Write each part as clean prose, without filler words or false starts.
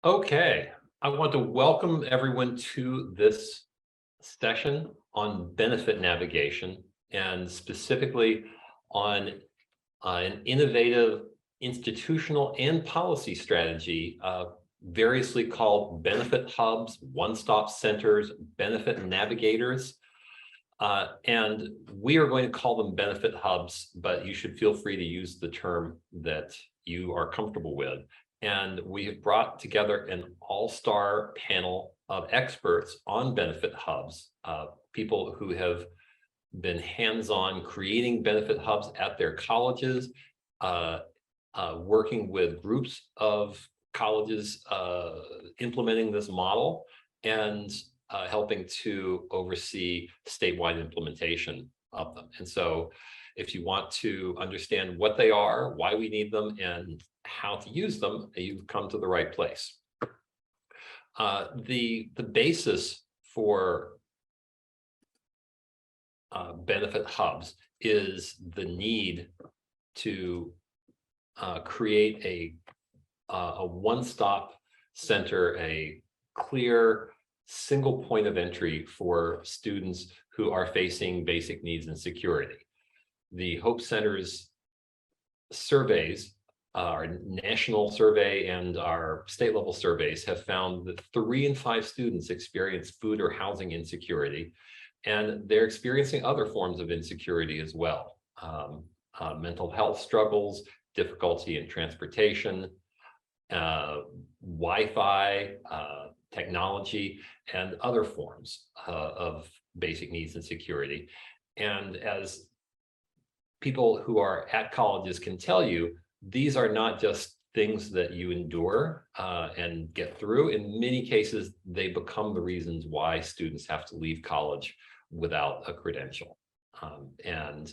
Okay, I want to welcome everyone to this session on benefit navigation and specifically on an innovative institutional and policy strategy, variously called benefit hubs, one-stop centers, benefit navigators. And we are going to call them benefit hubs, but you should feel free to use the term that you are comfortable with. And we have brought together an all-star panel of experts on benefit hubs, people who have been hands-on creating benefit hubs at their colleges, working with groups of colleges implementing this model, and helping to oversee statewide implementation of them. And so if you want to understand what they are, why we need them, and how to use them, you've come to the right place. The basis for benefit hubs is the need to create a one-stop center, a clear single point of entry for students who are facing basic needs and security. The Hope Center's surveys, our national survey and our state level surveys, have found that 3 in 5 students experience food or housing insecurity, and they're experiencing other forms of insecurity as well. Mental health struggles, difficulty in transportation, Wi-Fi, technology, and other forms of basic needs and security. And as people who are at colleges can tell you, these are not just things that you endure and get through. In many cases, they become the reasons why students have to leave college without a credential. And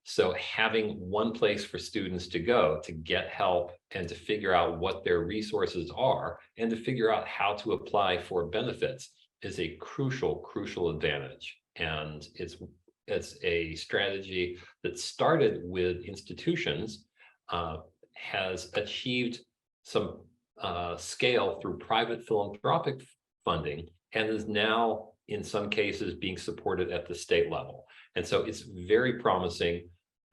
so having one place for students to go to get help and to figure out what their resources are and to figure out how to apply for benefits is a crucial advantage. And it's a strategy that started with institutions, has achieved some scale through private philanthropic funding, and is now in some cases being supported at the state level. And so it's very promising,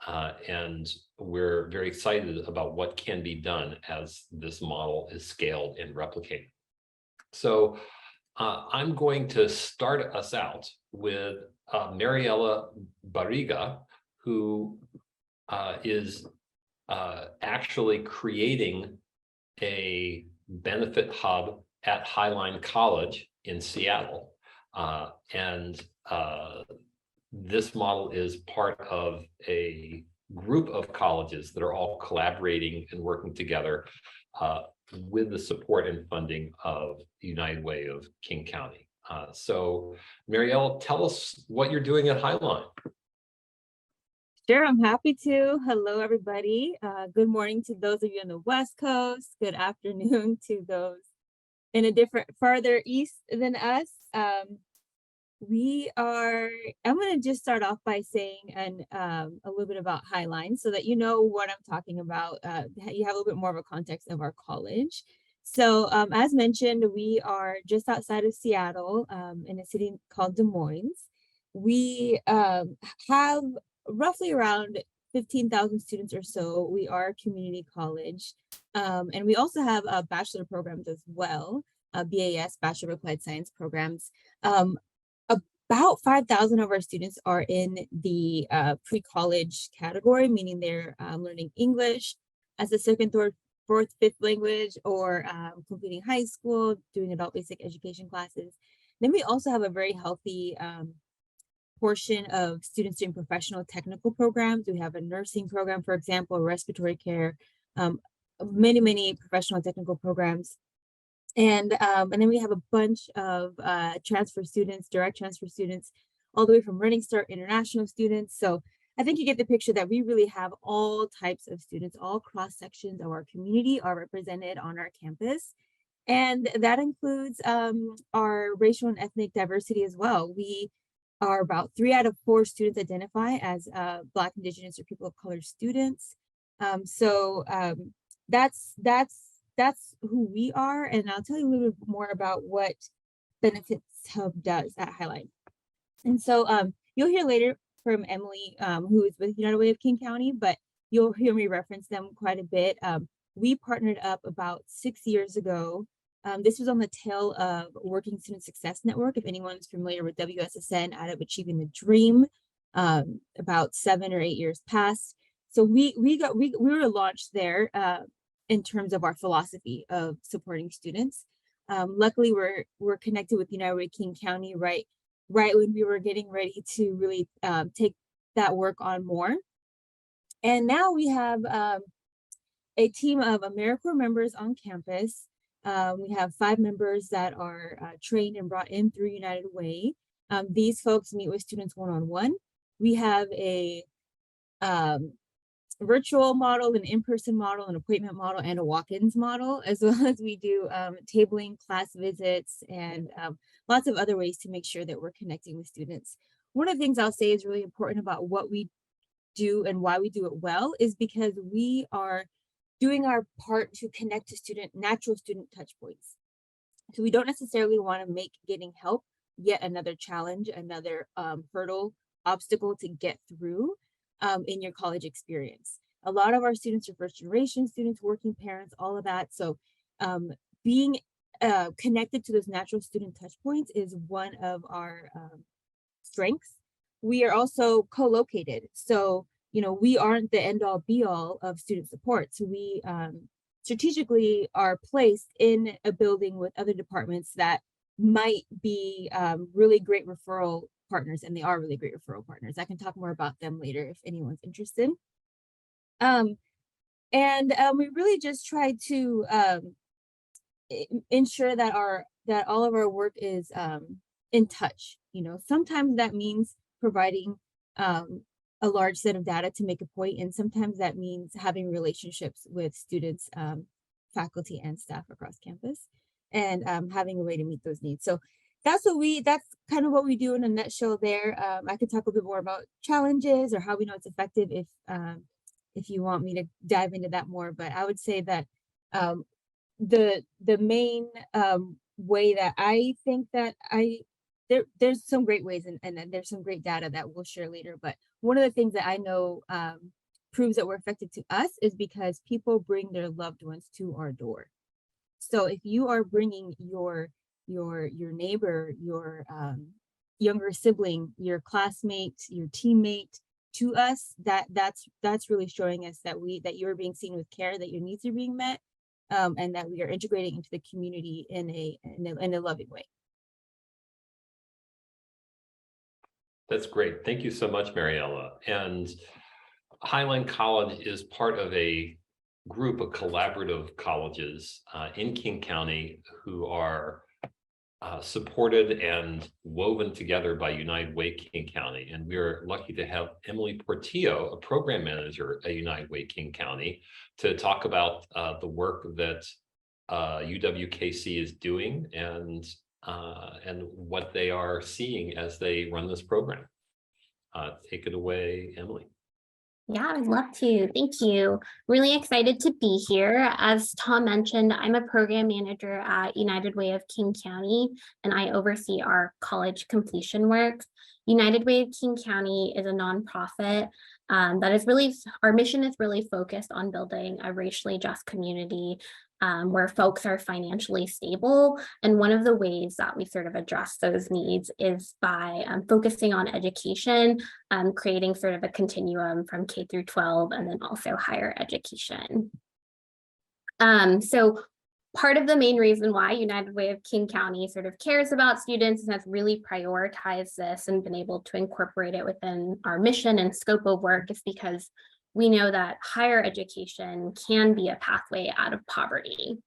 and we're very excited about what can be done as this model is scaled and replicated. So I'm going to start us out with Mariela Barriga, who is actually creating a benefit hub at Highline College in Seattle. And this model is part of a group of colleges that are all collaborating and working together with the support and funding of the United Way of King County. So Mariela, tell us what you're doing at Highline. Sure, I'm happy to. Hello, everybody. Good morning to those of you on the West Coast. Good afternoon to those in a different, farther east than us. I'm going to just start off by saying a little bit about Highline so that you know what I'm talking about. You have a little bit more of a context of our college. So as mentioned, we are just outside of Seattle in a city called Des Moines. We have roughly around 15,000 students or so. We are a community college. And we also have bachelor programs as well, BAS, Bachelor of Applied Science programs. About 5,000 of our students are in the pre-college category, meaning they're learning English as a second, third, fourth, fifth language, or completing high school, doing adult basic education classes. Then we also have a very healthy portion of students doing professional technical programs. We have a nursing program, for example, respiratory care, many professional technical programs. And then we have a bunch of transfer students, direct transfer students, all the way from Running Start international students. So I think you get the picture that we really have all types of students, all cross sections of our community are represented on our campus. And that includes our racial and ethnic diversity as well. We are about 3 out of 4 students identify as Black, Indigenous, or people of color students. So that's that's who we are, and I'll tell you a little bit more about what Benefits Hub does at Highline. And so you'll hear later from Emily, who is with United Way of King County, but you'll hear me reference them quite a bit. We partnered up about 6 years ago. This was on the tail of Working Student Success Network. If anyone's familiar with WSSN, out of Achieving the Dream, about 7 or 8 years past. So we were launched there in terms of our philosophy of supporting students. Luckily, we're connected with United Way King County right when we were getting ready to really take that work on more. And now we have a team of AmeriCorps members on campus. We have 5 members that are trained and brought in through United Way. These folks meet with students one-on-one. We have a virtual model, an in-person model, an appointment model, and a walk-ins model, as well as we do tabling, class visits, and lots of other ways to make sure that we're connecting with students. One of the things I'll say is really important about what we do and why we do it well is because we are doing our part to connect to natural student touch points. So we don't necessarily want to make getting help yet another challenge, another hurdle, obstacle to get through in your college experience. A lot of our students are first generation students, working parents, all of that. So being connected to those natural student touch points is one of our strengths. We are also co-located. So, we aren't the end all be all of student support. So we strategically are placed in a building with other departments that might be really great referral partners, and they are really great referral partners. I can talk more about them later if anyone's interested. And we really just try to ensure that all of our work is in touch. Sometimes that means providing a large set of data to make a point, and sometimes that means having relationships with students, faculty, and staff across campus, and having a way to meet those needs. So that's kind of what we do in a nutshell there. I could talk a bit more about challenges or how we know it's effective if you want me to dive into that more. But I would say that the main way that I think that there's some great ways, and then there's some great data that we'll share later. But one of the things that I know proves that we're effective to us is because people bring their loved ones to our door. So if you are bringing your neighbor, your younger sibling, your classmate, your teammate to us, that's really showing us that you're being seen with care, that your needs are being met, and that we are integrating into the community in a loving way. That's great. Thank you so much, Mariela. And Highline College is part of a group of collaborative colleges in King County who are supported and woven together by United Way King County. And we're lucky to have Emily Portillo, a program manager at United Way King County, to talk about the work that UWKC is doing and what they are seeing as they run this program. Take it away, Emily. Yeah, I'd love to. Thank you. Really excited to be here. As Tom mentioned, I'm a program manager at United Way of King County, and I oversee our college completion work. United Way of King County is a nonprofit that is really, our mission is really focused on building a racially just community where folks are financially stable. And one of the ways that we sort of address those needs is by focusing on education, creating sort of a continuum from K through 12, and then also higher education. So part of the main reason why United Way of King County sort of cares about students and has really prioritized this and been able to incorporate it within our mission and scope of work is because we know that higher education can be a pathway out of poverty.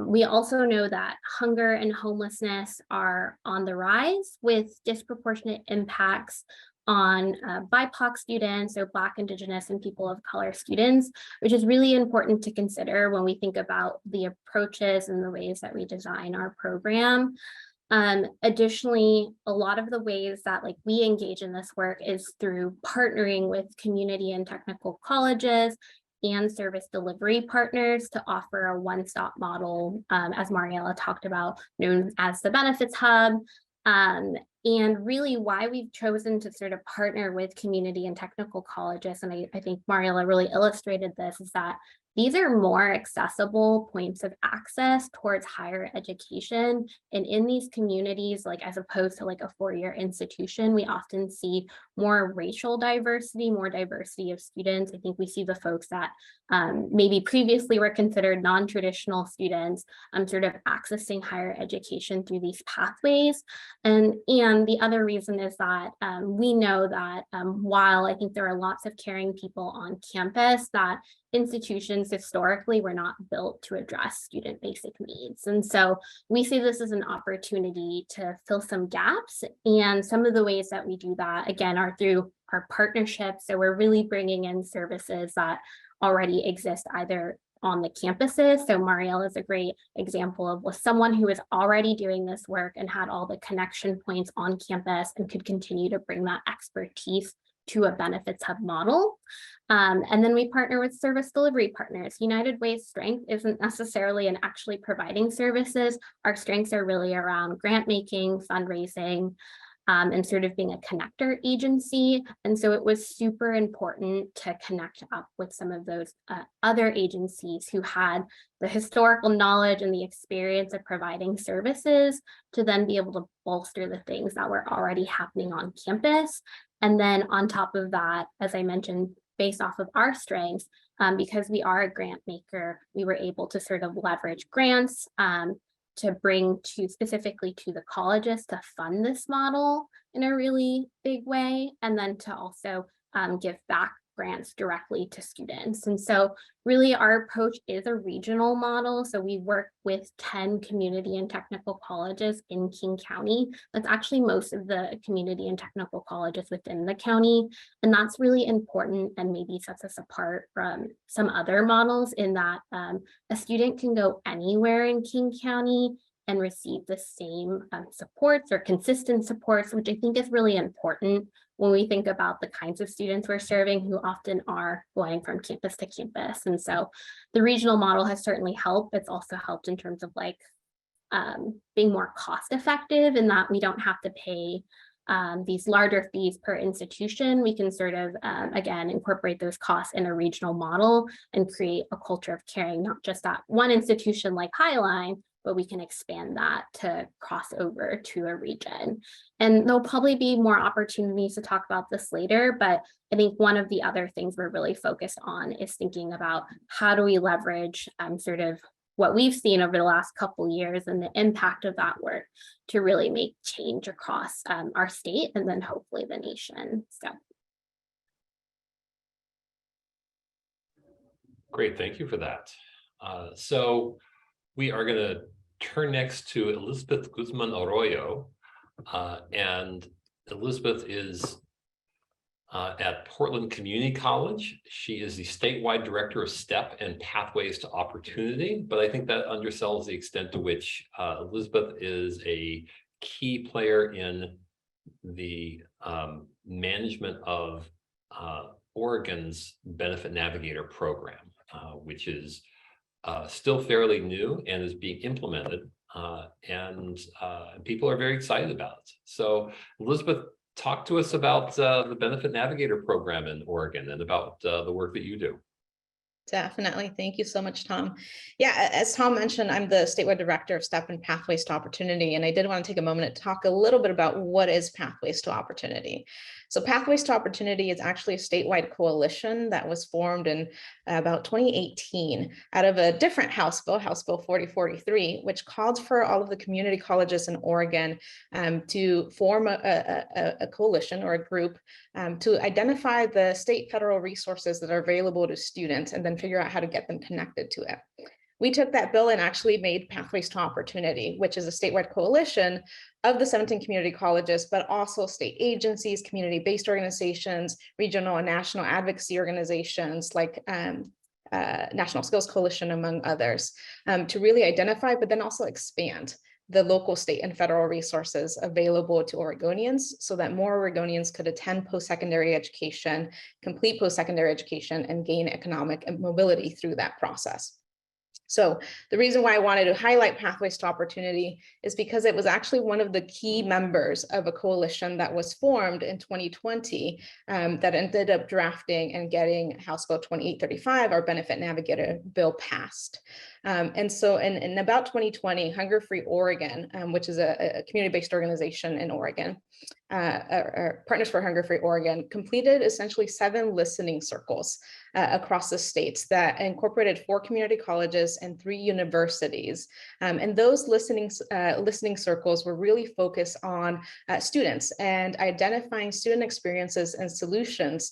We also know that hunger and homelessness are on the rise with disproportionate impacts on BIPOC students, so Black, Indigenous, and people of color students, which is really important to consider when we think about the approaches and the ways that we design our program. Additionally, a lot of the ways that we engage in this work is through partnering with community and technical colleges and service delivery partners to offer a one-stop model, as Mariela talked about, known as the benefits hub. And really why we've chosen to sort of partner with community and technical colleges, and I think Mariela really illustrated this, is that these are more accessible points of access towards higher education. And in these communities, like as opposed to like a four-year institution, we often see more racial diversity, more diversity of students. I think we see the folks that maybe previously were considered non-traditional students sort of accessing higher education through these pathways. And the other reason is that we know that while I think there are lots of caring people on campus, that institutions historically were not built to address student basic needs. And so we see this as an opportunity to fill some gaps. And some of the ways that we do that, again, are through our partnerships. So we're really bringing in services that already exist either on the campuses. So Mariela is a great example of someone who is already doing this work and had all the connection points on campus and could continue to bring that expertise to a benefits hub model. And then we partner with service delivery partners. United Way's strength isn't necessarily in actually providing services. Our strengths are really around grant making, fundraising, and sort of being a connector agency. And so it was super important to connect up with some of those other agencies who had the historical knowledge and the experience of providing services to then be able to bolster the things that were already happening on campus. And then on top of that, as I mentioned, based off of our strengths, because we are a grant maker, we were able to sort of leverage grants to bring to specifically to the colleges to fund this model in a really big way, and then to also give back grants directly to students. And so really our approach is a regional model. So we work with 10 community and technical colleges in King County. That's actually most of the community and technical colleges within the county. And that's really important and maybe sets us apart from some other models in that a student can go anywhere in King County and receive the same supports or consistent supports, which I think is really important when we think about the kinds of students we're serving who often are going from campus to campus. And so the regional model has certainly helped. It's also helped in terms of like being more cost effective in that we don't have to pay these larger fees per institution. We can sort of, again, incorporate those costs in a regional model and create a culture of caring, not just at one institution like Highline, but we can expand that to cross over to a region. And there'll probably be more opportunities to talk about this later, but I think one of the other things we're really focused on is thinking about how do we leverage sort of what we've seen over the last couple of years and the impact of that work to really make change across our state and then hopefully the nation. So. Great, thank you for that. So we are going to turn next to Elizabeth Guzman Arroyo, and Elizabeth is at Portland Community College. She is the statewide director of STEP and Pathways to Opportunity, but I think that undersells the extent to which Elizabeth is a key player in the management of Oregon's Benefit Navigator program, which is still fairly new and is being implemented, and people are very excited about it. So Elizabeth, talk to us about the Benefit Navigator program in Oregon and about the work that you do. Definitely. Thank you so much, Tom. Yeah, as Tom mentioned, I'm the statewide director of STEP and Pathways to Opportunity, and I did want to take a moment to talk a little bit about what is Pathways to Opportunity. So Pathways to Opportunity is actually a statewide coalition that was formed in about 2018 out of a different House Bill 4043, which called for all of the community colleges in Oregon to form a coalition or a group to identify the state federal resources that are available to students and then figure out how to get them connected to it. We took that bill and actually made Pathways to Opportunity, which is a statewide coalition of the 17 community colleges, but also state agencies, community-based organizations, regional and national advocacy organizations like National Skills Coalition, among others, to really identify, but then also expand the local, state, and federal resources available to Oregonians so that more Oregonians could attend post-secondary education, complete post-secondary education, and gain economic mobility through that process. So the reason why I wanted to highlight Pathways to Opportunity is because it was actually one of the key members of a coalition that was formed in 2020 that ended up drafting and getting House Bill 2835, our Benefit Navigator bill, passed. And so in about 2020, Hunger Free Oregon, which is a community-based organization in Oregon, Partners for Hunger Free Oregon, completed essentially 7 listening circles across the states that incorporated 4 community colleges and 3 universities. And those listening circles were really focused on students and identifying student experiences and solutions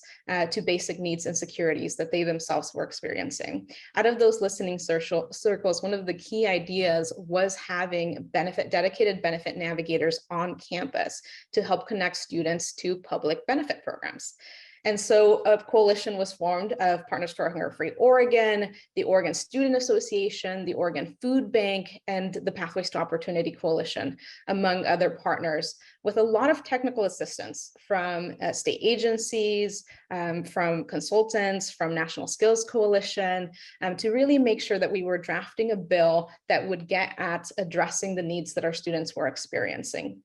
to basic needs and insecurities that they themselves were experiencing. Out of those listening circles, one of the key ideas was having dedicated benefit navigators on campus to help connect students to public benefit programs. And so a coalition was formed of Partners for Hunger Free Oregon, the Oregon Student Association, the Oregon Food Bank, and the Pathways to Opportunity Coalition, among other partners, with a lot of technical assistance from state agencies, from consultants, from National Skills Coalition, to really make sure that we were drafting a bill that would get at addressing the needs that our students were experiencing.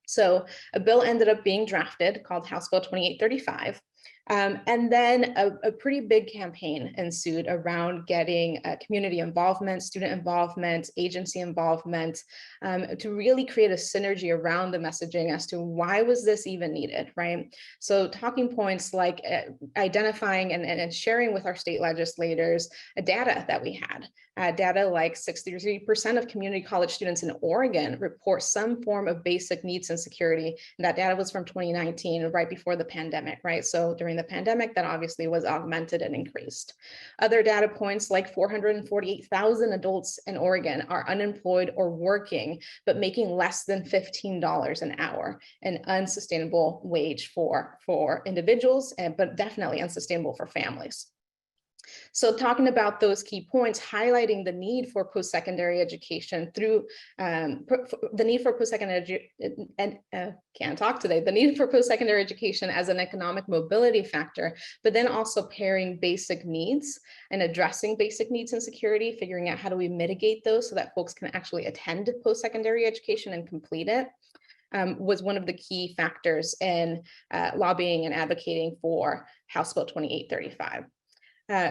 So a bill ended up being drafted called House Bill 2835. And then a pretty big campaign ensued around getting community involvement, student involvement, agency involvement, to really create a synergy around the messaging as to why was this even needed, right? So talking points like identifying and sharing with our state legislators data that we had. Data like 63% of community college students in Oregon report some form of basic needs and security. And that data was from 2019, right before the pandemic, right? So during the pandemic, that obviously was augmented and increased. Other data points like 448,000 adults in Oregon are unemployed or working, but making less than $15 an hour, an unsustainable wage for individuals, but definitely unsustainable for families. So talking about those key points, highlighting the need for post-secondary education through the need for post-secondary the need for post-secondary education as an economic mobility factor, but then also pairing basic needs and addressing basic needs and security, figuring out how do we mitigate those so that folks can actually attend post-secondary education and complete it. Was one of the key factors in lobbying and advocating for House Bill 2835.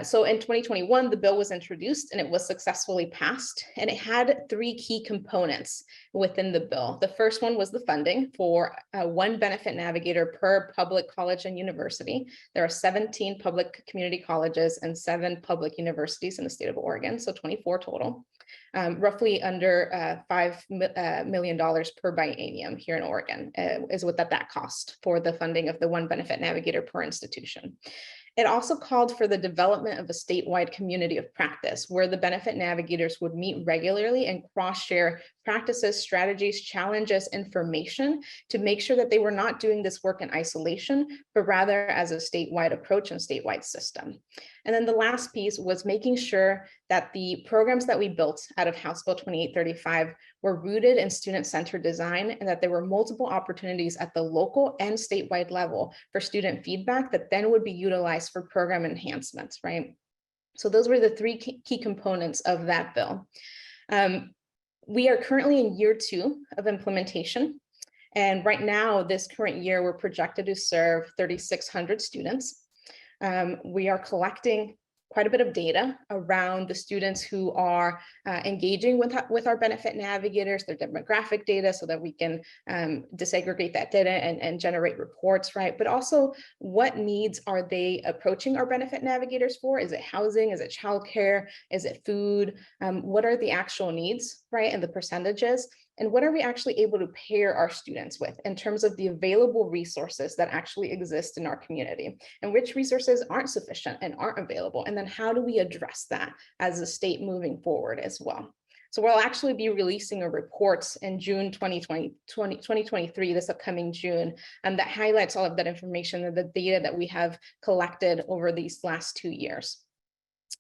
So in 2021, the bill was introduced and it was successfully passed, and it had 3 key components within the bill. The first one was the funding for 1 benefit navigator per public college and university. There are 17 public community colleges and 7 public universities in the state of Oregon, so 24 total. Roughly under $5 million per biennium here in Oregon is what that cost for the funding of the 1 benefit navigator per institution. It also called for the development of a statewide community of practice where the benefit navigators would meet regularly and cross-share practices, strategies, challenges, information to make sure that they were not doing this work in isolation, but rather as a statewide approach and statewide system. And then the last piece was making sure that the programs that we built out of House Bill 2835 were rooted in student-centered design, and that there were multiple opportunities at the local and statewide level for student feedback that then would be utilized for program enhancements, right? So those were the 3 key components of that bill. We are currently in year 2 of implementation. And right now, this current year, we're projected to serve 3,600 students. We are collecting quite a bit of data around the students who are engaging with our benefit navigators, their demographic data, so that we can disaggregate that data and generate reports, right? But also, what needs are they approaching our benefit navigators for? Is it housing? Is it childcare? Is it food? What are the actual needs, right? And the percentages? And what are we actually able to pair our students with in terms of the available resources that actually exist in our community, and which resources aren't sufficient and aren't available? And then how do we address that as a state moving forward as well? So we'll actually be releasing a report in June 2023, this upcoming June, that highlights all of that information and the data that we have collected over these last 2 years.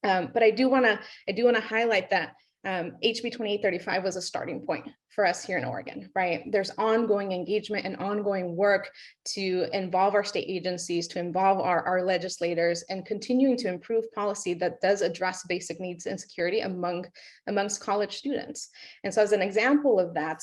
But I do want to highlight that HB 2835 was a starting point for us here in Oregon, right? There's ongoing engagement and ongoing work to involve our state agencies, to involve our legislators, and continuing to improve policy that does address basic needs and security amongst college students. And so as an example of that,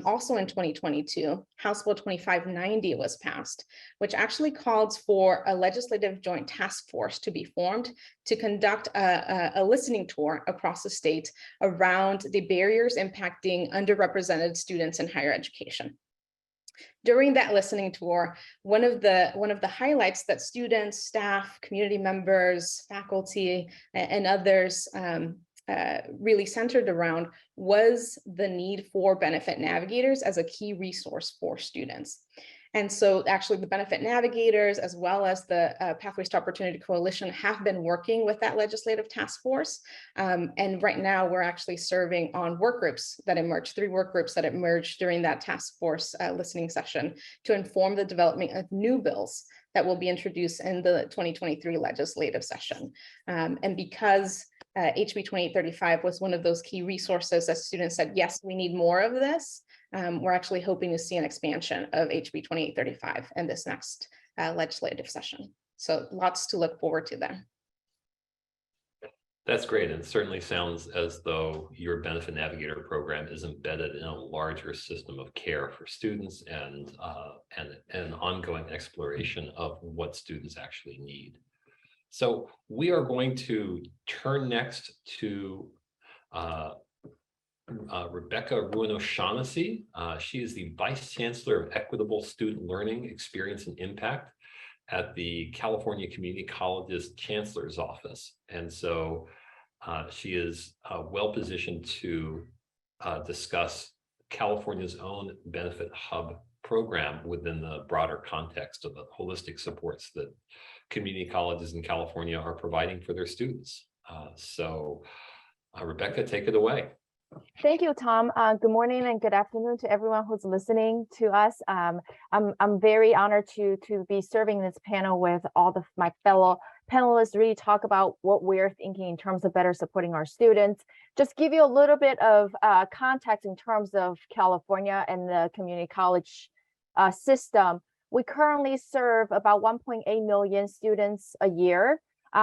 also in 2022, House Bill 2590 was passed, which actually called for a legislative joint task force to be formed to conduct a listening tour across the state around the barriers impacting underrepresented students in higher education. During that listening tour, one of the highlights that students, staff, community members, faculty, and others really centered around was the need for benefit navigators as a key resource for students. And so actually the benefit navigators, as well as the Pathways to Opportunity Coalition, have been working with that legislative task force. And right now we're actually serving on work groups that emerged, 3 work groups that emerged during that task force listening session to inform the development of new bills that will be introduced in the 2023 legislative session. And because HB 2835 was one of those key resources that students said, yes, we need more of this, we're actually hoping to see an expansion of HB 2835 in this next legislative session. So lots to look forward to there. That's great. And it certainly sounds as though your benefit navigator program is embedded in a larger system of care for students and an ongoing exploration of what students actually need. So we are going to turn next to Rebecca Ruin-O'Shaughnessy. She is the Vice Chancellor of Equitable Student Learning, Experience, and Impact at the California Community College's Chancellor's Office. And so she is well positioned to discuss California's own Benefit Hub program within the broader context of the holistic supports that community colleges in California are providing for their students. Rebecca, take it away. Thank you, Tom. Good morning and good afternoon to everyone who's listening to us. I'm very honored to be serving this panel with all my fellow panelists, really talk about what we're thinking in terms of better supporting our students. Just give you a little bit of context in terms of California and the community college system. We currently serve about 1.8 million students a year.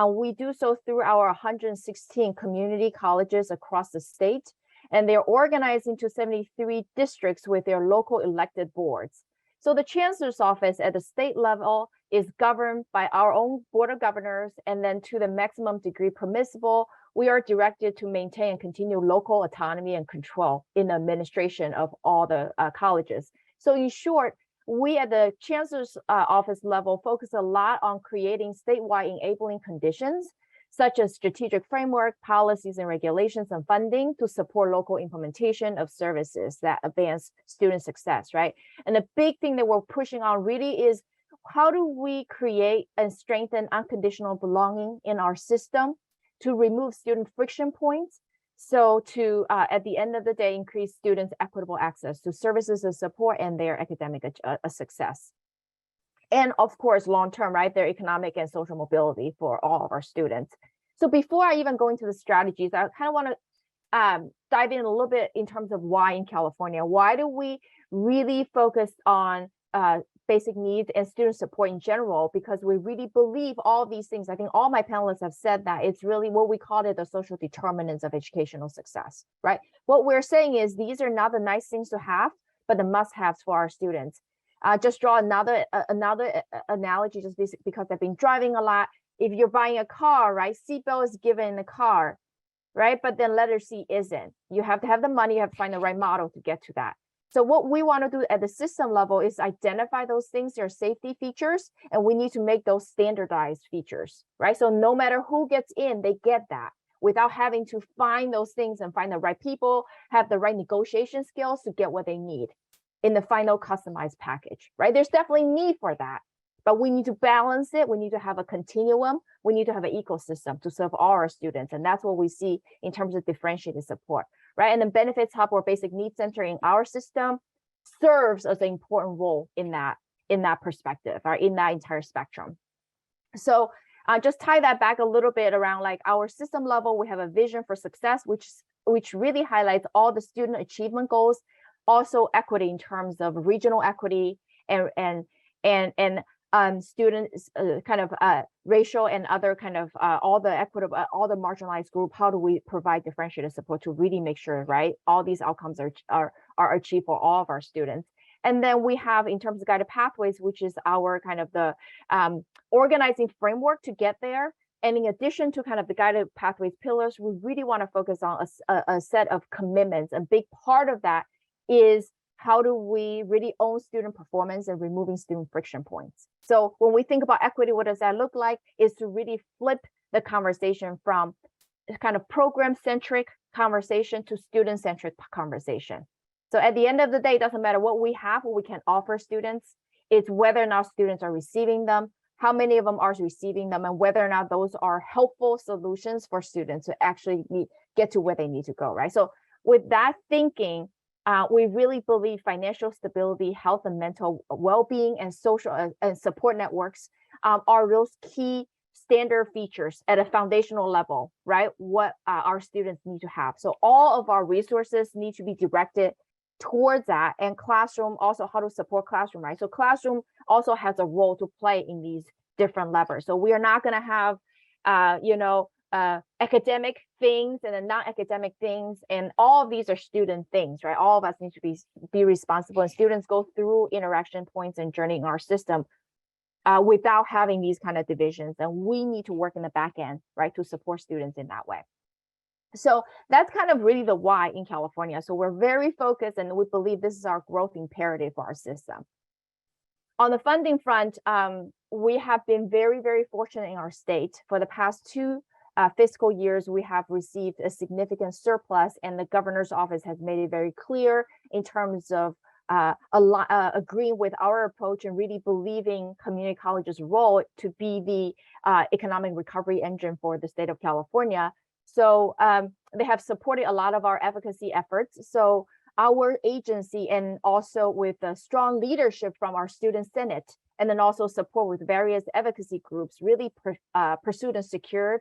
We do so through our 116 community colleges across the state. And they're organized into 73 districts with their local elected boards. So the Chancellor's Office at the state level is governed by our own Board of Governors, and then to the maximum degree permissible, we are directed to maintain and continue local autonomy and control in the administration of all the colleges. So in short, we at the Chancellor's Office level focus a lot on creating statewide enabling conditions such as strategic framework, policies and regulations and funding to support local implementation of services that advance student success, right? And the big thing that we're pushing on really is how do we create and strengthen unconditional belonging in our system to remove student friction points, so to, at the end of the day, increase students' equitable access to services and support and their academic success. And of course, long-term, right, their economic and social mobility for all of our students. So before I even go into the strategies, I kind of want to dive in a little bit in terms of why in California. Why do we really focus on basic needs and student support in general? Because we really believe all these things. I think all my panelists have said that it's really what we call it the social determinants of educational success, right? What we're saying is these are not the nice things to have, but the must-haves for our students. Just draw another analogy, just because I've been driving a lot. If you're buying a car, right, seatbelt is given in the car, right? But then letter C isn't. You have to have the money, you have to find the right model to get to that. So what we want to do at the system level is identify those things, their safety features, and we need to make those standardized features, right? So no matter who gets in, they get that without having to find those things and find the right people, have the right negotiation skills to get what they need in the final customized package, right? There's definitely need for that, but we need to balance it. We need to have a continuum. We need to have an ecosystem to serve all our students. And that's what we see in terms of differentiated support, right? And the Benefits Hub or Basic Needs Center in our system serves as an important role in that perspective, or in that entire spectrum. So just tie that back a little bit around like our system level, we have a vision for success, which which really highlights all the student achievement goals, also equity in terms of regional equity and students kind of racial and other kind of all the equitable, all the marginalized group. How do we provide differentiated support to really make sure, right, all these outcomes are achieved for all of our students? And then we have, in terms of guided pathways, which is our kind of the organizing framework to get there. And in addition to kind of the guided pathways pillars, we really want to focus on a set of commitments. A big part of that is how do we really own student performance and removing student friction points. So when we think about equity, what does that look like? Is to really flip the conversation from kind of program-centric conversation to student-centric conversation. So at the end of the day, it doesn't matter what we have, what we can offer students, it's whether or not students are receiving them, how many of them are receiving them, and whether or not those are helpful solutions for students to actually get to where they need to go, right? So with that thinking, we really believe financial stability, health and mental well-being, and social and support networks are those key standard features at a foundational level, right? What our students need to have. So all of our resources need to be directed towards that, and classroom also how to support classroom, right? So classroom also has a role to play in these different levers. So we are not going to have, academic things and then non-academic things, and all of these are student things, right? All of us need to be responsible, and students go through interaction points and journey in our system without having these kind of divisions, and we need to work in the back end, right, to support students in that way. So that's kind of really the why in California. So we're very focused, and we believe this is our growth imperative for our system. On the funding front, we have been very, very fortunate in our state. For the past 2 fiscal years, we have received a significant surplus, and the governor's office has made it very clear in terms of agreeing with our approach and really believing community college's role to be the economic recovery engine for the state of California. So they have supported a lot of our advocacy efforts. So our agency, and also with the strong leadership from our student senate, and then also support with various advocacy groups, really pursued and secured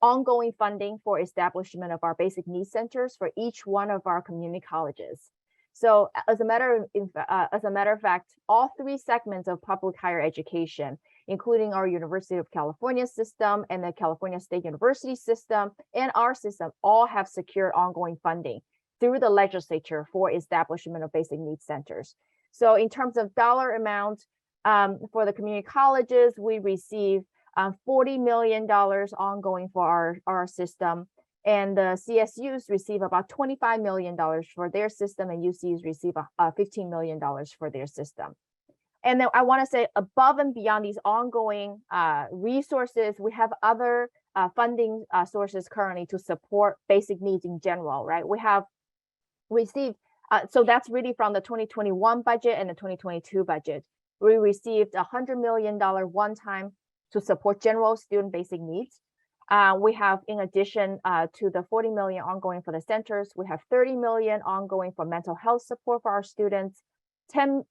ongoing funding for establishment of our basic needs centers for each one of our community colleges. So as a matter of fact, all 3 segments of public higher education, including our University of California system and the California State University system and our system, all have secured ongoing funding through the legislature for establishment of basic needs centers. So in terms of dollar amount, for the community colleges, we receive $40 million ongoing for our system, and the CSUs receive about $25 million for their system, and UCs receive $15 million for their system. And then I want to say, above and beyond these ongoing resources, we have other funding sources currently to support basic needs in general, right? We have received, so that's really from the 2021 budget and the 2022 budget. We received $100 million one-time to support general student basic needs. We have, in addition to the $40 million ongoing for the centers, we have $30 million ongoing for mental health support for our students, $19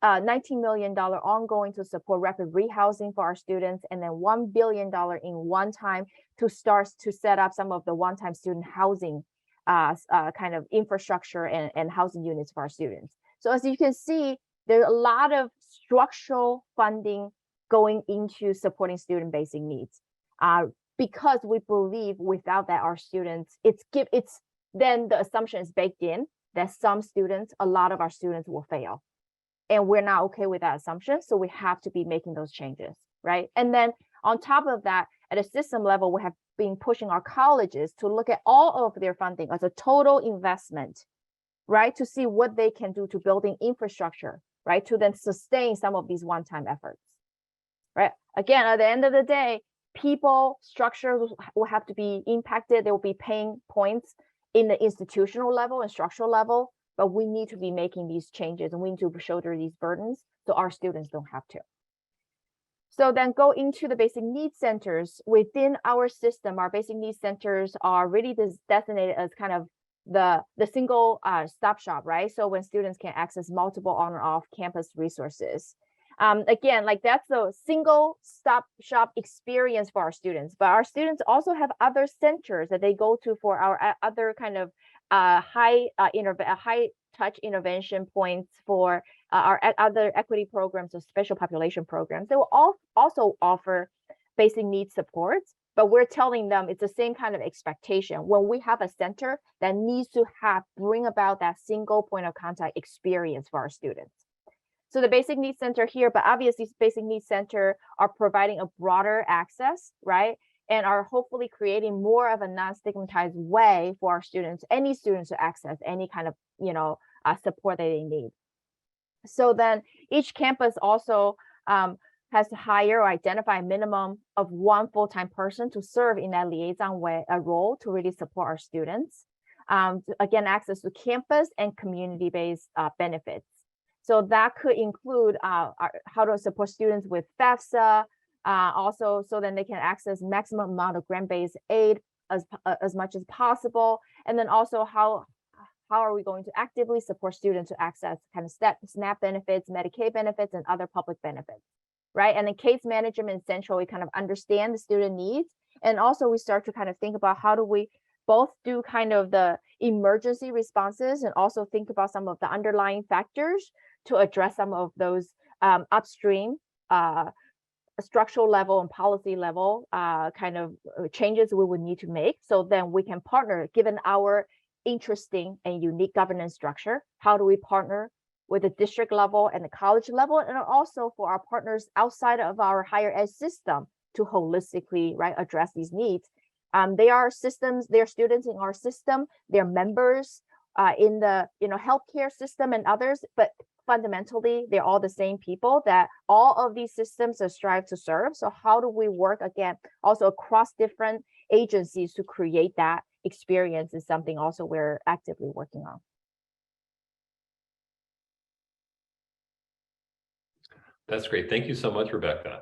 million ongoing to support rapid rehousing for our students, and then $1 billion in one-time to start to set up some of the one-time student housing kind of infrastructure and housing units for our students. So as you can see, there's a lot of structural funding going into supporting student basic needs, because we believe without that, our students, then the assumption is baked in that some students, a lot of our students will fail. And we're not okay with that assumption. So we have to be making those changes, right? And then on top of that, at a system level, we have been pushing our colleges to look at all of their funding as a total investment, right? To see what they can do to building infrastructure, right? To then sustain some of these one-time efforts, right? Again, at the end of the day, people, structure will have to be impacted. There will be pain points in the institutional level and structural level, but we need to be making these changes, and we need to shoulder these burdens so our students don't have to. So then go into the basic needs centers. Within our system, our basic needs centers are really designated as kind of the single stop shop, right? So when students can access multiple on and off campus resources. Again, like that's a single stop shop experience for our students, but our students also have other centers that they go to for our other kind of high touch intervention points for our other equity programs or special population programs. They will also offer basic needs supports, but we're telling them it's the same kind of expectation. When we have a center that needs to bring about that single point of contact experience for our students. So the Basic Needs Center here, but obviously Basic Needs Center are providing a broader access, right? And are hopefully creating more of a non-stigmatized way for our students, any students to access any kind of, support that they need. So then each campus also has to hire or identify a minimum of one full-time person to serve in that liaison role to really support our students. Again, access to campus and community-based benefits. So that could include how to support students with FAFSA, also so then they can access maximum amount of grant-based aid as much as possible. And then also how are we going to actively support students to access kind of SNAP benefits, Medicaid benefits, and other public benefits, right? And then case management essential, we kind of understand the student needs. And also we start to kind of think about how do we both do kind of the emergency responses and also think about some of the underlying factors to address some of those upstream structural level and policy level kind of changes we would need to make. So then we can partner, given our interesting and unique governance structure, how do we partner with the district level and the college level, and also for our partners outside of our higher ed system to holistically, right, address these needs. They are systems, they're students in our system, they're members in the healthcare system and others, but fundamentally, they're all the same people that all of these systems strive to serve. So how do we work again, also across different agencies to create that experience is something also we're actively working on. That's great. Thank you so much, Rebecca.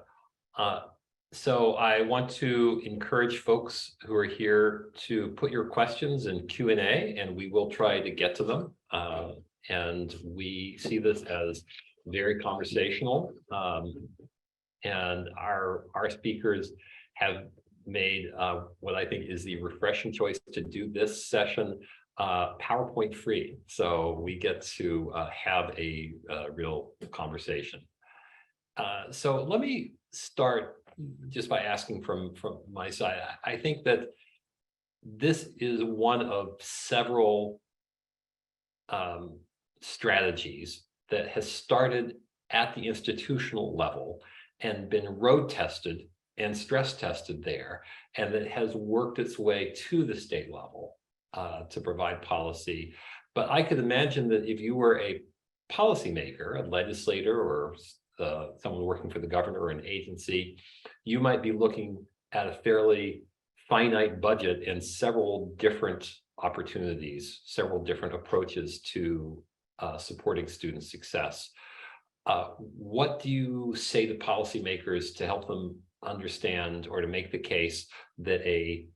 So I want to encourage folks who are here to put your questions in Q&A, and we will try to get to them. And we see this as very conversational. And our speakers have made what I think is the refreshing choice to do this session PowerPoint free. So we get to have a real conversation. So let me start just by asking from my side. I think that this is one of several strategies that has started at the institutional level and been road tested and stress tested there, and that has worked its way to the state level to provide policy. But I could imagine that if you were a policymaker, a legislator, or someone working for the governor or an agency, you might be looking at a fairly finite budget and several different opportunities, several different approaches to supporting student success. What do you say to policymakers to help them understand or to make the case that a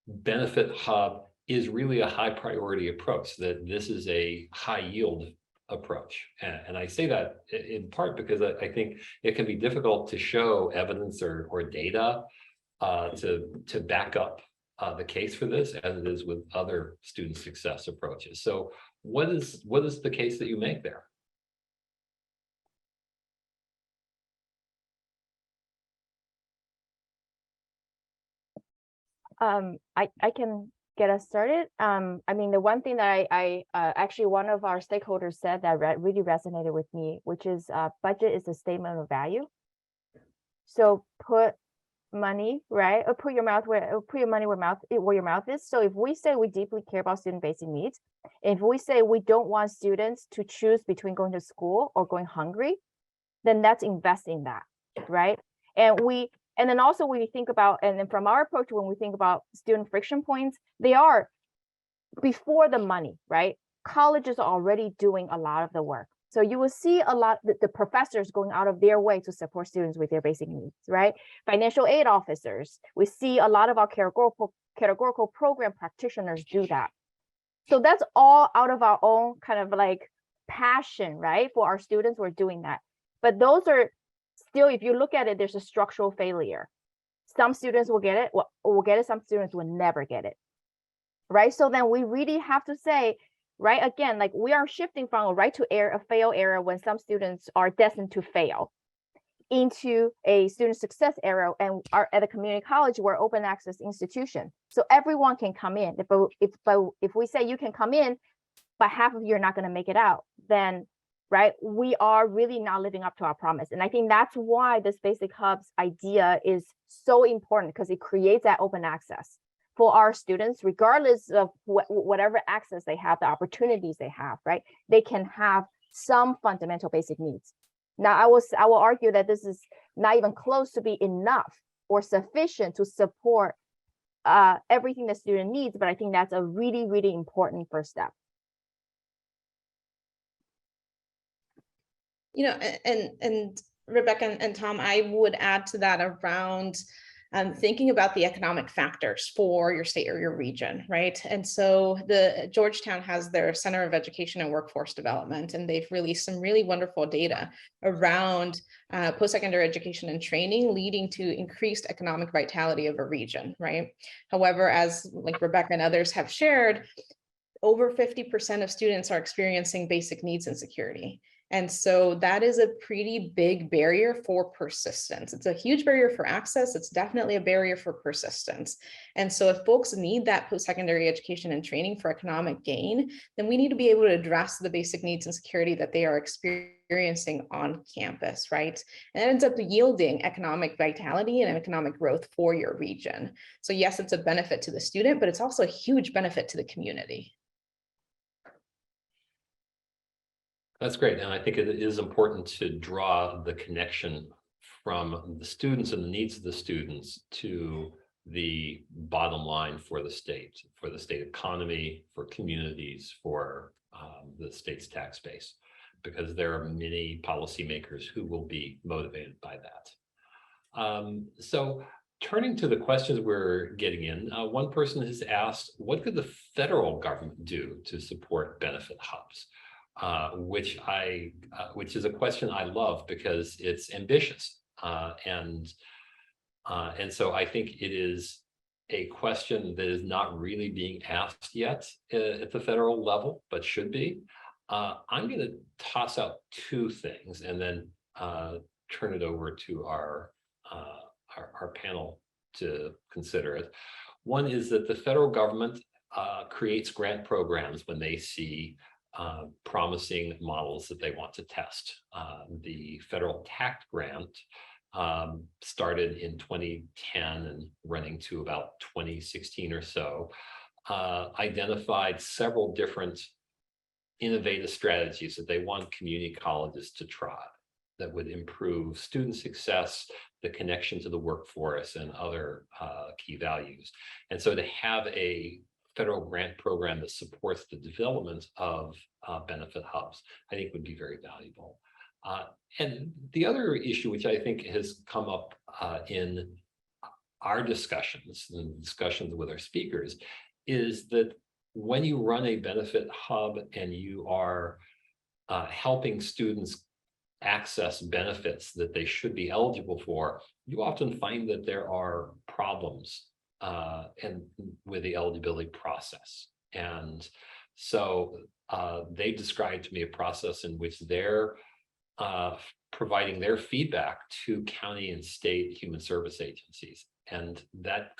benefit hub is really a high priority approach, that this is a high yield approach? And I say that in part because I think it can be difficult to show evidence or data to back up the case for this, as it is with other student success approaches. So what is the case that you make there? I can get us started. I mean, the one thing that I actually, one of our stakeholders said that really resonated with me, which is budget is a statement of value. So put money, right? Or put your money where your mouth is. So if we say we deeply care about student basic needs, if we say we don't want students to choose between going to school or going hungry, then that's invest in that, right? And then also when we think about, and then from our approach, when we think about student friction points, they are before the money, right? Colleges are already doing a lot of the work. So you will see a lot the professors going out of their way to support students with their basic needs, right? Financial aid officers, we see a lot of our categorical program practitioners do that. So that's all out of our own kind of like passion, right? For our students, we're doing that. But those are still, if you look at it, there's a structural failure. Some students will get it, some students will never get it. right? So then we really have to say, right, again, like we are shifting from a right to a fail era when some students are destined to fail into a student success era, and are at a community college, we're open access institution. So everyone can come in. If we say you can come in, but half of you are not going to make it out, then right, we are really not living up to our promise. And I think that's why this basic hubs idea is so important, because it creates that open access for our students, regardless of whatever access they have, the opportunities they have, right? They can have some fundamental basic needs. Now, I will argue that this is not even close to be enough or sufficient to support everything the student needs, but I think that's a really, really important first step. You know, and Rebecca and Tom, I would add to that around thinking about the economic factors for your state or your region, right? And so the Georgetown has their Center of Education and Workforce Development, and they've released some really wonderful data around post-secondary education and training leading to increased economic vitality of a region, right? However, as like Rebecca and others have shared, over 50% of students are experiencing basic needs insecurity. And so that is a pretty big barrier for persistence. It's a huge barrier for access. It's definitely a barrier for persistence. And so if folks need that post-secondary education and training for economic gain, then we need to be able to address the basic needs and security that they are experiencing on campus, right? And it ends up yielding economic vitality and economic growth for your region. So yes, it's a benefit to the student, but it's also a huge benefit to the community. That's great. And I think it is important to draw the connection from the students and the needs of the students to the bottom line for the state economy, for communities, for the state's tax base, because there are many policymakers who will be motivated by that. So turning to the questions we're getting in, one person has asked, what could the federal government do to support benefit hubs? Which is a question I love because it's ambitious. And so I think it is a question that is not really being asked yet at the federal level, but should be. I'm going to toss out two things and then turn it over to our panel to consider it. One is that the federal government creates grant programs when they see promising models that they want to test. The federal TACT grant started in 2010 and running to about 2016 or so, identified several different innovative strategies that they want community colleges to try that would improve student success, the connection to the workforce, and other key values. And so to have a federal grant program that supports the development of benefit hubs, I think would be very valuable. And the other issue, which I think has come up in our discussions and discussions with our speakers, is that when you run a benefit hub and you are helping students access benefits that they should be eligible for, you often find that there are problems and with the eligibility process. And so they described to me a process in which they're providing their feedback to county and state human service agencies. And that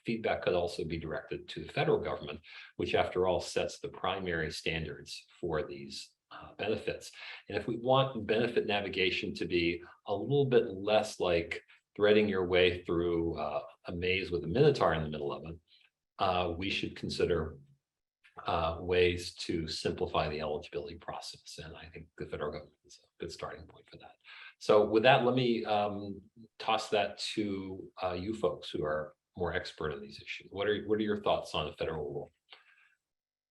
feedback could also be directed to the federal government, which after all sets the primary standards for these benefits. And if we want benefit navigation to be a little bit less like threading your way through a maze with a minotaur in the middle of it, we should consider ways to simplify the eligibility process. And I think the federal government is a good starting point for that. So with that, let me toss that to you folks who are more expert in these issues. What are your thoughts on a federal rule?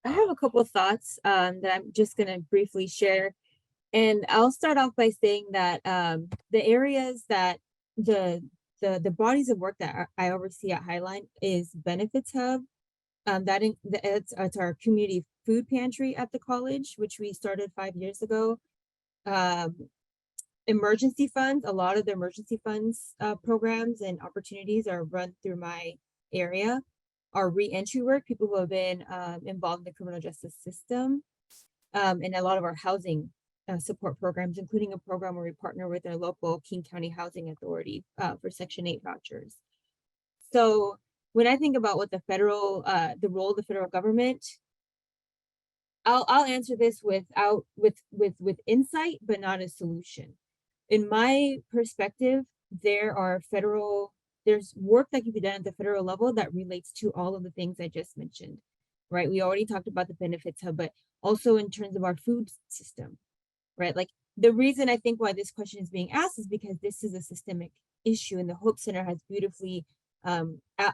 I have a couple of thoughts that I'm just going to briefly share. And I'll start off by saying that the areas that the bodies of work that I oversee at Highline is Benefits Hub. It's our community food pantry at the college, which we started 5 years ago. Emergency funds, a lot of the emergency funds programs and opportunities are run through my area. our reentry work, people who have been involved in the criminal justice system, and a lot of our housing support programs, including a program where we partner with our local King County Housing Authority for Section 8 vouchers. So when I think about what the role of the federal government, I'll answer this with insight, but not a solution. In my perspective, there's work that can be done at the federal level that relates to all of the things I just mentioned, right? We already talked about the benefits hub, but also in terms of our food system, right? Like the reason I think why this question is being asked is because this is a systemic issue, and the Hope Center has beautifully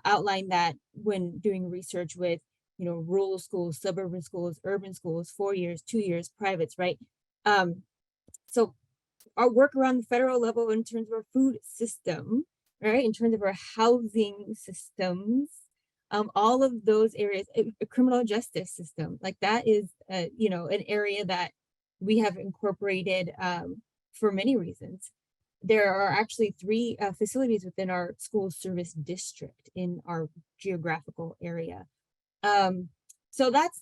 outlined that when doing research with, rural schools, suburban schools, urban schools, 4 years, 2 years, privates, right? So our work around the federal level in terms of our food system, right? In terms of our housing systems, all of those areas, a criminal justice system, like that is, an area that we have incorporated for many reasons. There are actually 3 facilities within our school service district in our geographical area. So that's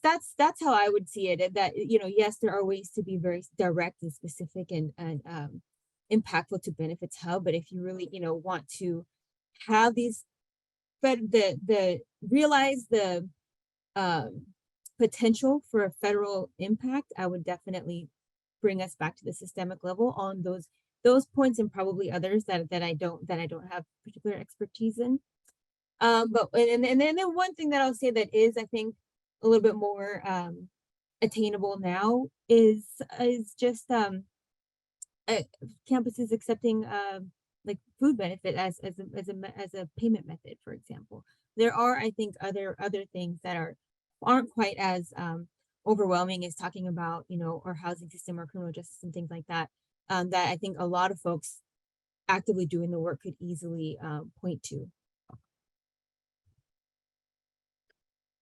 how I would see it. That, yes, there are ways to be very direct and specific and impactful to benefits hub, but if you really, want to have these, but realize the potential for a federal impact, I would definitely bring us back to the systemic level on those points, and probably others that I don't have particular expertise in. But and then one thing that I'll say that is, I think, a little bit more attainable now is just campuses accepting like food benefit as a payment method, for example. There are, I think, other things that aren't quite as overwhelming as talking about, our housing system or criminal justice and things like that, that I think a lot of folks actively doing the work could easily point to.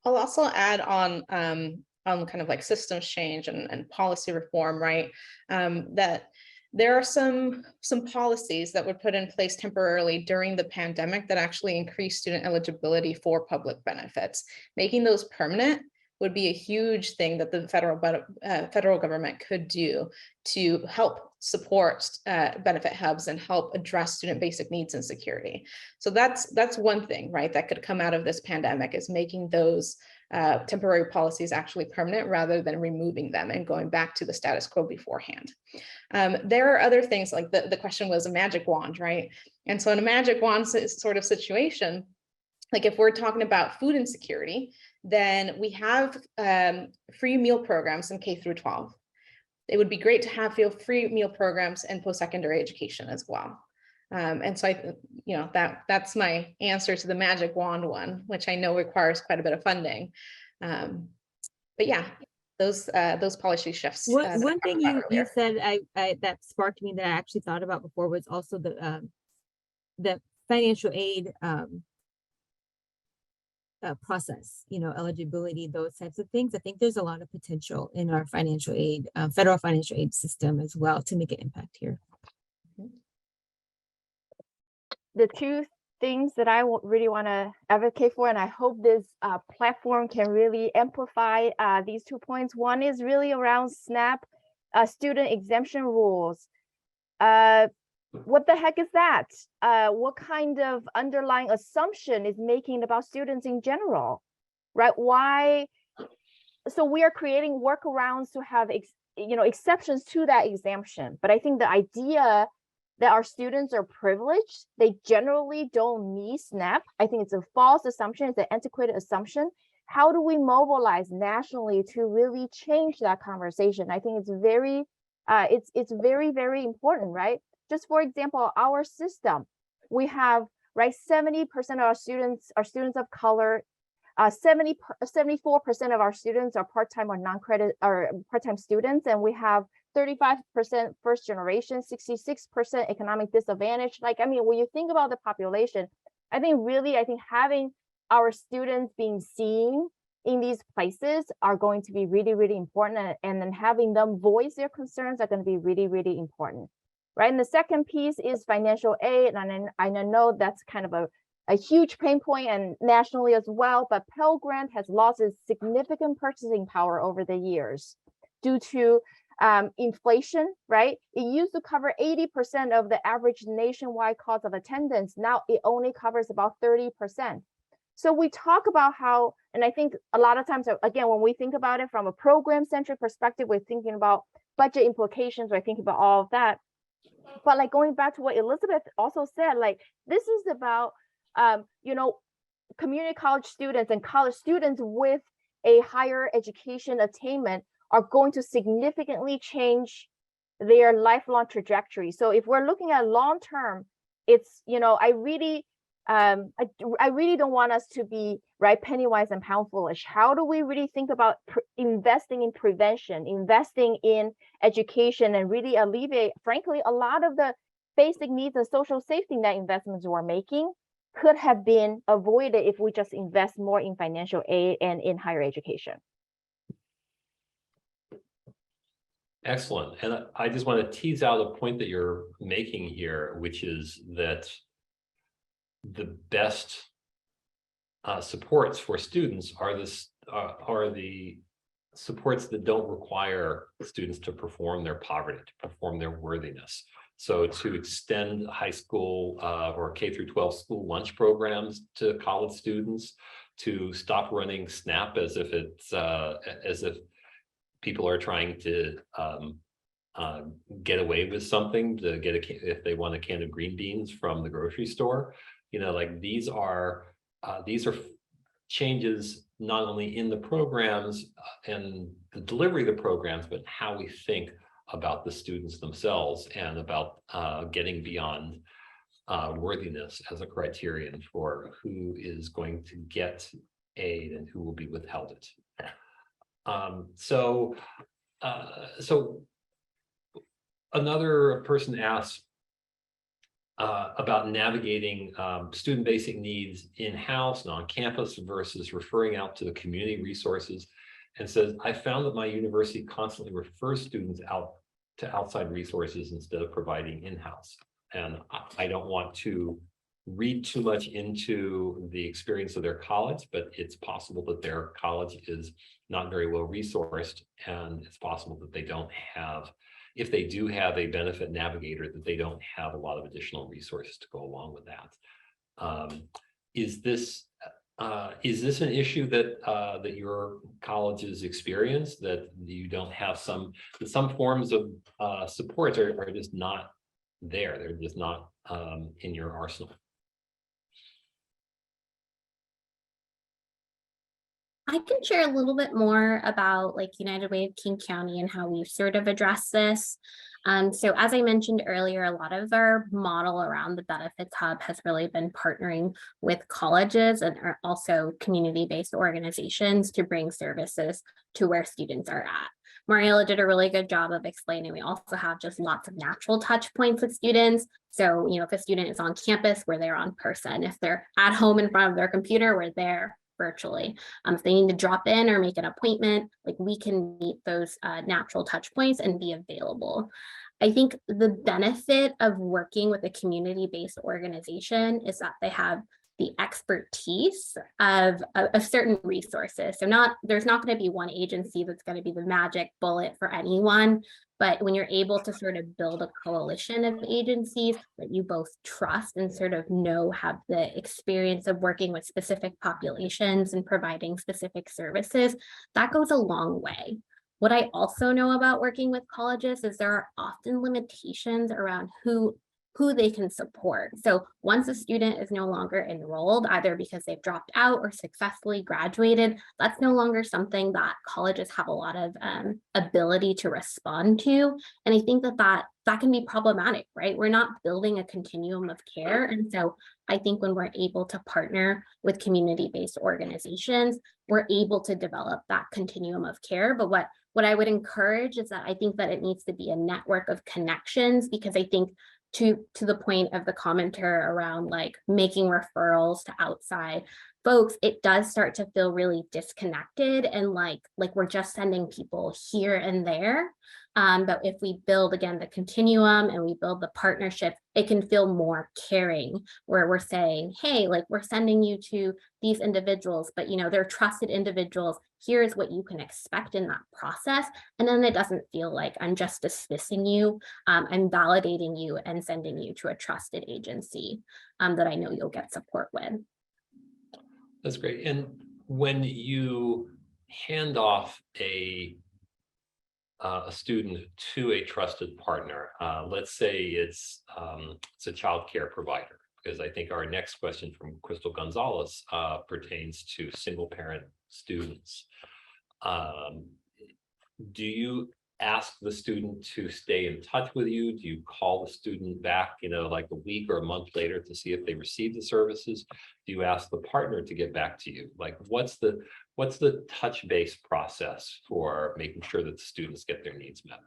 I'll also add on kind of like systems change and policy reform, right? That there are some policies that were put in place temporarily during the pandemic that actually increased student eligibility for public benefits. Making those permanent would be a huge thing that the federal government could do to help support benefit hubs and help address student basic needs and security. So that's one thing, right, that could come out of this pandemic, is making those temporary policies actually permanent rather than removing them and going back to the status quo beforehand. There are other things, like the question was a magic wand, right? And so in a magic wand sort of situation, like if we're talking about food insecurity, then we have free meal programs in K through 12. It would be great to have free meal programs in post-secondary education as well. And so that's my answer to the magic wand one, which I know requires quite a bit of funding. But yeah, those policy shifts. One thing you said I that sparked me that I actually thought about before was also the financial aid process, eligibility, those types of things. I think there's a lot of potential in our financial aid, federal financial aid system as well, to make an impact here. The 2 things that I really want to advocate for, and I hope this platform can really amplify these 2 points. One is really around SNAP student exemption rules. What the heck is that? What kind of underlying assumption is making about students in general, right? Why? So we are creating workarounds to have exceptions to that exemption. But I think the idea that our students are privileged, they generally don't need SNAP, I think it's a false assumption. It's an antiquated assumption. How do we mobilize nationally to really change that conversation? I think it's very, very important, right? Just for example, our system, we have, right, 70% of our students are students of color, 74% of our students are part-time or non-credit or part-time students, and we have 35% first generation, 66% economic disadvantage. Like, I mean, when you think about the population, I think having our students being seen in these places are going to be really, really important, and then having them voice their concerns are going to be really, really important. Right. And the second piece is financial aid. And I know that's kind of a a huge pain point and nationally as well, but Pell Grant has lost its significant purchasing power over the years due to inflation, right? It used to cover 80% of the average nationwide cost of attendance. Now it only covers about 30%. So we talk about how, and I think a lot of times, again, when we think about it from a program-centric perspective, we're thinking about budget implications, we're thinking about all of that. But like going back to what Elizabeth also said, like this is about, community college students and college students with a higher education attainment are going to significantly change their lifelong trajectory. So if we're looking at long term, it's, I really don't want us to be right penny wise and pound foolish. How do we really think about investing in prevention, investing in education, and really alleviate, frankly, a lot of the basic needs and social safety net investments we're making could have been avoided if we just invest more in financial aid and in higher education. Excellent. And I just want to tease out a point that you're making here, which is that the best supports for students are the supports that don't require students to perform their poverty, to perform their worthiness. So to extend high school or K through 12 school lunch programs to college students, to stop running SNAP as if people are trying to get away with something, to get if they want a can of green beans from the grocery store. Like these are changes not only in the programs and the delivery of the programs, but how we think about the students themselves and about getting beyond worthiness as a criterion for who is going to get aid and who will be withheld it. So another person asked about navigating student basic needs in-house and on campus versus referring out to the community resources, and says, I found that my university constantly refers students out to outside resources instead of providing in-house. And I don't want to read too much into the experience of their college, but it's possible that their college is not very well resourced, and it's possible that they don't have, if they do have a benefit navigator, that they don't have a lot of additional resources to go along with that. Is this an issue that your colleges experience, that you don't have some forms of supports are just not there? They're just not in your arsenal. I can share a little bit more about like United Way of King County and how we've sort of addressed this. So as I mentioned earlier, a lot of our model around the Benefits Hub has really been partnering with colleges and also community-based organizations to bring services to where students are at. Mariela did a really good job of explaining we also have just lots of natural touch points with students. So, if a student is on campus, we're there on person. If they're at home in front of their computer, we're there virtually. If they need to drop in or make an appointment, like we can meet those natural touch points and be available. I think the benefit of working with a community-based organization is that they have the expertise of certain resources. So there's not going to be one agency that's going to be the magic bullet for anyone, but when you're able to sort of build a coalition of agencies that you both trust and sort of have the experience of working with specific populations and providing specific services, that goes a long way. What I also know about working with colleges is there are often limitations around who they can support. So once a student is no longer enrolled, either because they've dropped out or successfully graduated, that's no longer something that colleges have a lot of ability to respond to. And I think that can be problematic, right? We're not building a continuum of care. And so I think when we're able to partner with community-based organizations, we're able to develop that continuum of care. But what I would encourage is that I think that it needs to be a network of connections, because I think to the point of the commenter around like making referrals to outside folks, it does start to feel really disconnected and like we're just sending people here and there. But if we build, again, the continuum and we build the partnership, it can feel more caring, where we're saying, hey, like we're sending you to these individuals, but you know, they're trusted individuals. Here's what you can expect in that process. And then it doesn't feel like I'm just dismissing you. I'm validating you and sending you to a trusted agency that I know you'll get support with. That's great. And when you hand off a student to a trusted partner, let's say it's a child care provider, because I think our next question from Crystal Gonzalez pertains to single parent students. Do you ask the student to stay in touch with you? Do you call the student back, you know, like a week or a month later to see if they received the services? Do you ask the partner to get back to you? Like, what's the touch base process for making sure that the students get their needs met?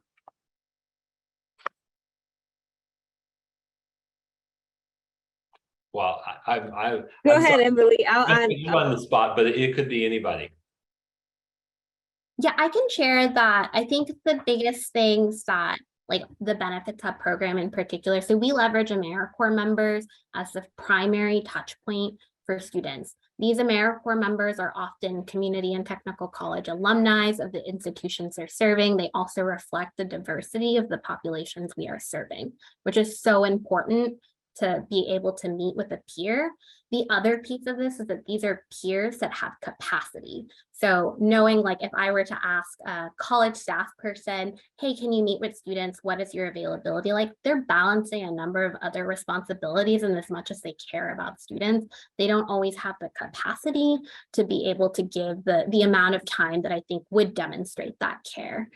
Well, Go I'm ahead, sorry, Emily. I put you on the spot, but it could be anybody. Yeah, I can share that. I think the biggest things that, like the Benefits Hub program in particular, so we leverage AmeriCorps members as the primary touch point for students. These AmeriCorps members are often community and technical college alumni of the institutions they're serving. They also reflect the diversity of the populations we are serving, which is so important to be able to meet with a peer. The other piece of this is that these are peers that have capacity. So knowing, like, if I were to ask a college staff person, hey, can you meet with students? What is your availability like? They're balancing a number of other responsibilities, and as much as they care about students, they don't always have the capacity to be able to give the amount of time that I think would demonstrate that care.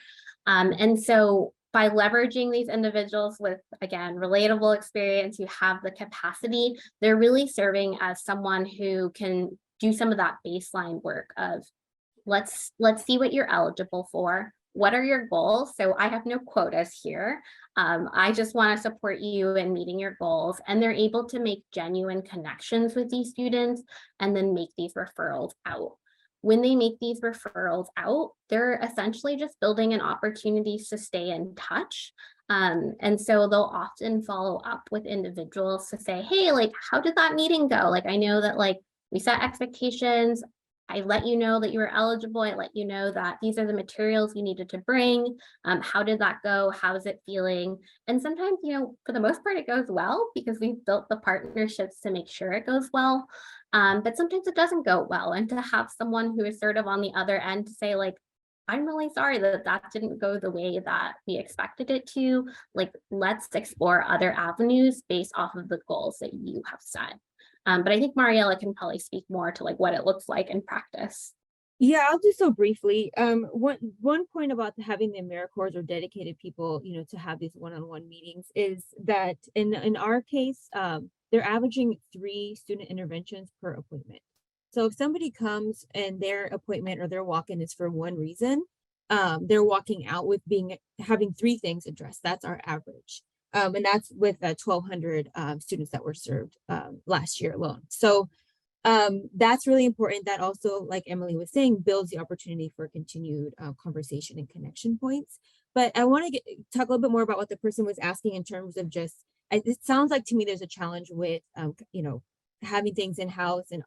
And so by leveraging these individuals with, again, relatable experience, who have the capacity, they're really serving as someone who can do some of that baseline work of, let's see what you're eligible for. What are your goals? So I have no quotas here. I just want to support you in meeting your goals. And they're able to make genuine connections with these students and then make these referrals out. When they make these referrals out, they're essentially just building an opportunities to stay in touch. And so they'll often follow up with individuals to say, hey, like, how did that meeting go? Like, I know that, like, we set expectations. I let you know that you were eligible. I let you know that these are the materials you needed to bring. How did that go? How's it feeling? And sometimes, you know, for the most part, it goes well because we've built the partnerships to make sure it goes well. But sometimes it doesn't go well. And to have someone who is sort of on the other end to say, like, I'm really sorry that that didn't go the way that we expected it to, like, let's explore other avenues based off of the goals that you have set. But I think Mariela can probably speak more to, like, what it looks like in practice. Yeah, I'll do so briefly. One point about having the AmeriCorps or dedicated people, you know, to have these one-on-one meetings is that in our case, they're averaging 3 student interventions per appointment. So if somebody comes and their appointment or their walk-in is for one reason, they're walking out with having 3 things addressed. That's our average. And that's with 1,200 students that were served last year alone. So that's really important. That also, like Emily was saying, builds the opportunity for continued conversation and connection points. But I want to talk a little bit more about what the person was asking in terms of just, it sounds like to me there's a challenge with, you know, having things in-house and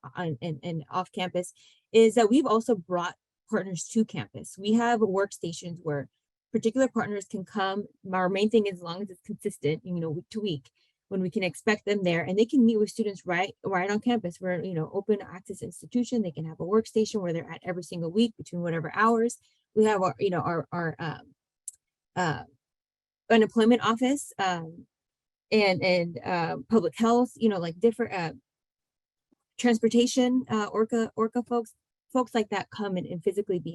off campus, is that we've also brought partners to campus. We have workstations where particular partners can come. Our main thing is, as long as it's consistent, you know, week to week, when we can expect them there, and they can meet with students right on campus. We're, you know, open access institution. They can have a workstation where they're at every single week between whatever hours. We have our, you know, our unemployment office and public health, you know, like different transportation, ORCA folks like that come and physically be